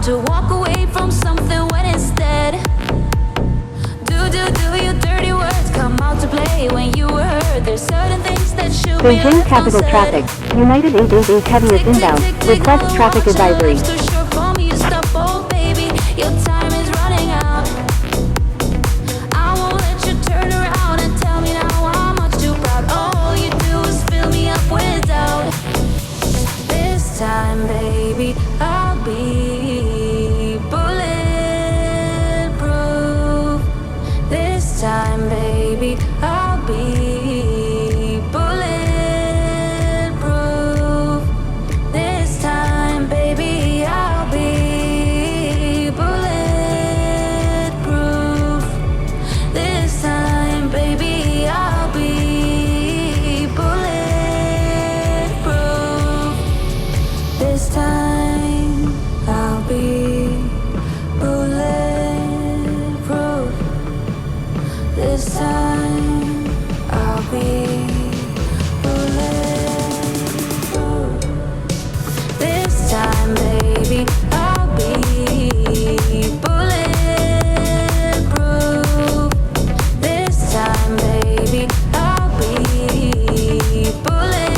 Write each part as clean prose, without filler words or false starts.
To walk away from something when instead do your dirty words come out to play when you were hurt. There's certain things that should be Beijing left capital unsaid. traffic. United 888 heaviest inbound. Request traffic advisory. Too short for me to stop, oh baby. Your time is running out. I won't let you turn around and tell me now I'm much too proud. All you do is fill me up with doubt. This time, baby, I'll be time, baby, I'll be bulletproof. This time, baby, I'll be bulletproof. This time, baby, I'll be bulletproof. This time, I'll be bulletproof. This time I'll be bulletproof. This time, baby, I'll be bulletproof. This time, baby, I'll be bulletproof.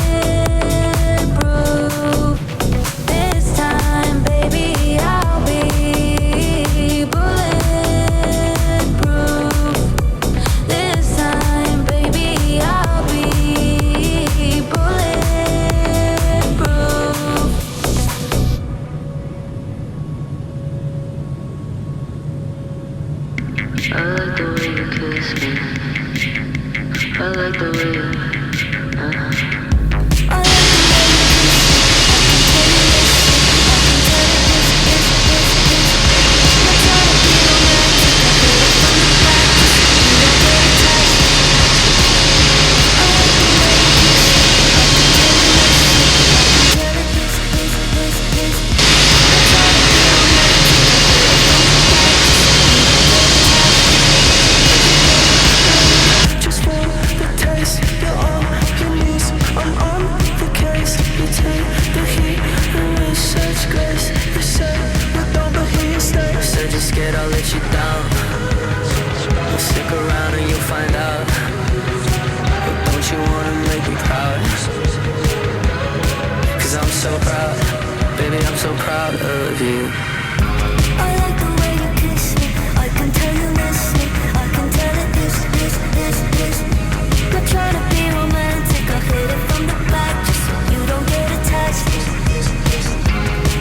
This time, baby, I'll be bulletproof. This time, baby, I'll be bulletproof. I like the way you kiss me. I like the way you scared I'll let you down. But stick around and you'll find out. But don't you wanna make me proud? Cause I'm so proud, baby, I'm so proud of you. I like the way you kiss me. I can tell you miss me. I can tell it this. Not trying to be romantic. I'll hit it from the back just so you don't get attached.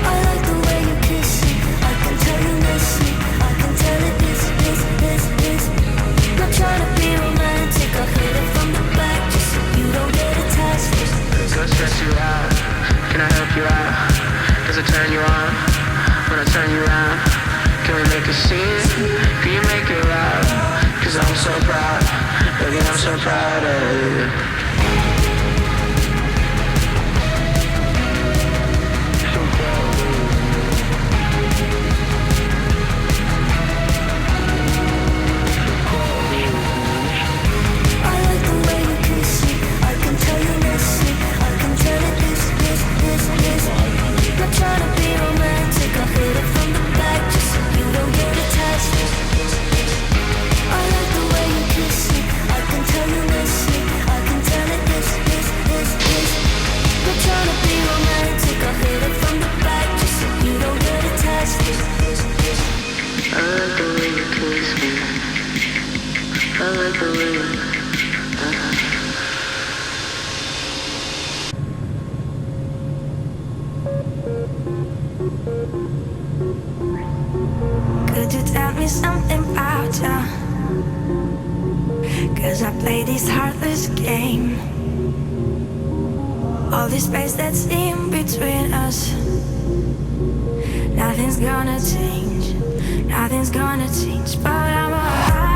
I like the way you kiss me. I can tell you miss me. I can tell it this. Not trying to be romantic. I'll hit it from the back just so you don't get attached. Go stress you out. Can I help you out? Does it turn you on? When I turn you around, can we make a scene? Can you make it loud? Cause I'm so proud, baby, I'm so proud of you. I like the way you kiss me. I can tell you miss me. I can I like the way. Could you tell me something about you? 'Cause I play this heartless game. All this space that's in between us. Nothing's gonna change. Nothing's gonna change. But I'm alright.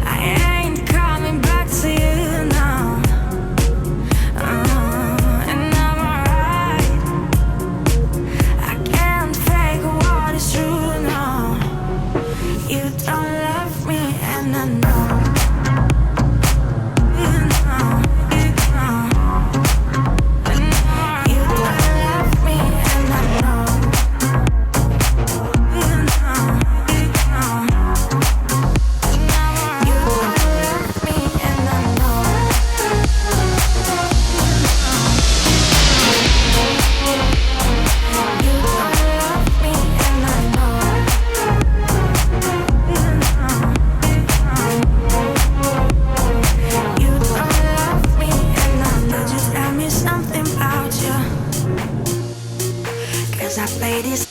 I ain't coming back to you now. And I'm alright. I can't fake what is true now. You don't love me and I know. You know, you know. You don't love me and I know. You know, you know. You don't love me and I know. You don't love me and I know. You don't love me and I know. Just tell me something about you. 'Cause I play this.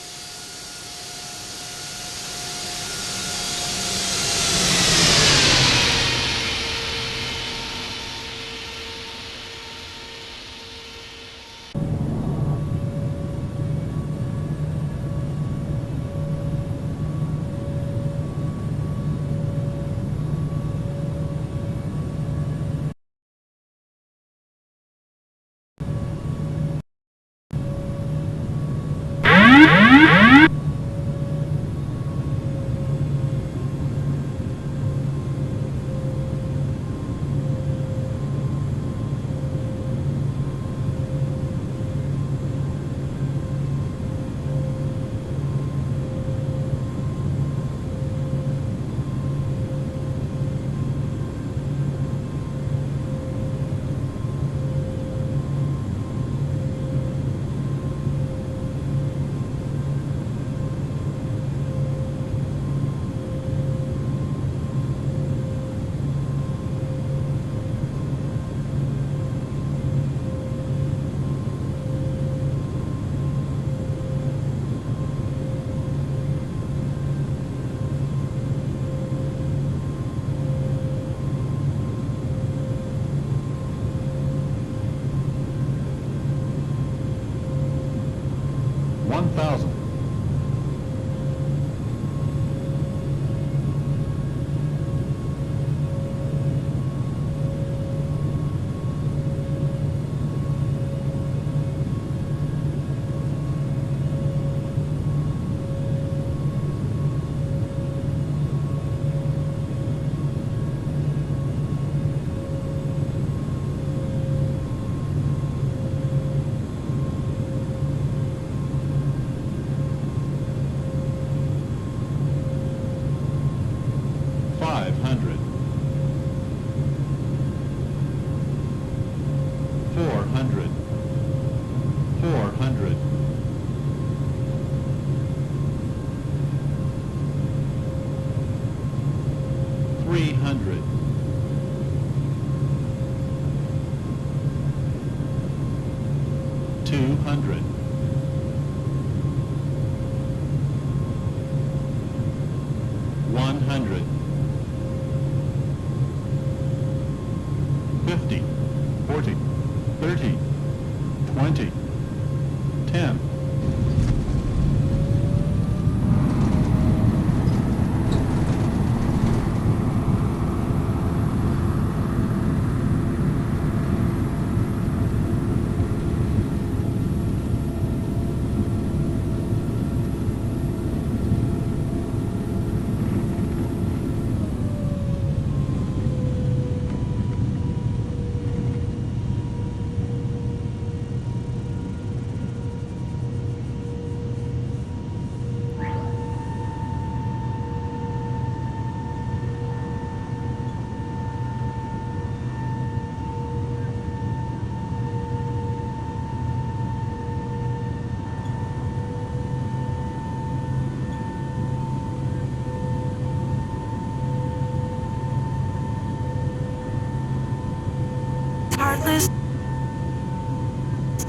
this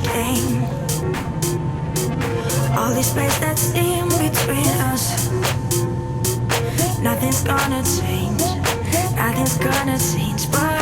game. All this space that's in between us. Nothing's gonna change. Nothing's gonna change, but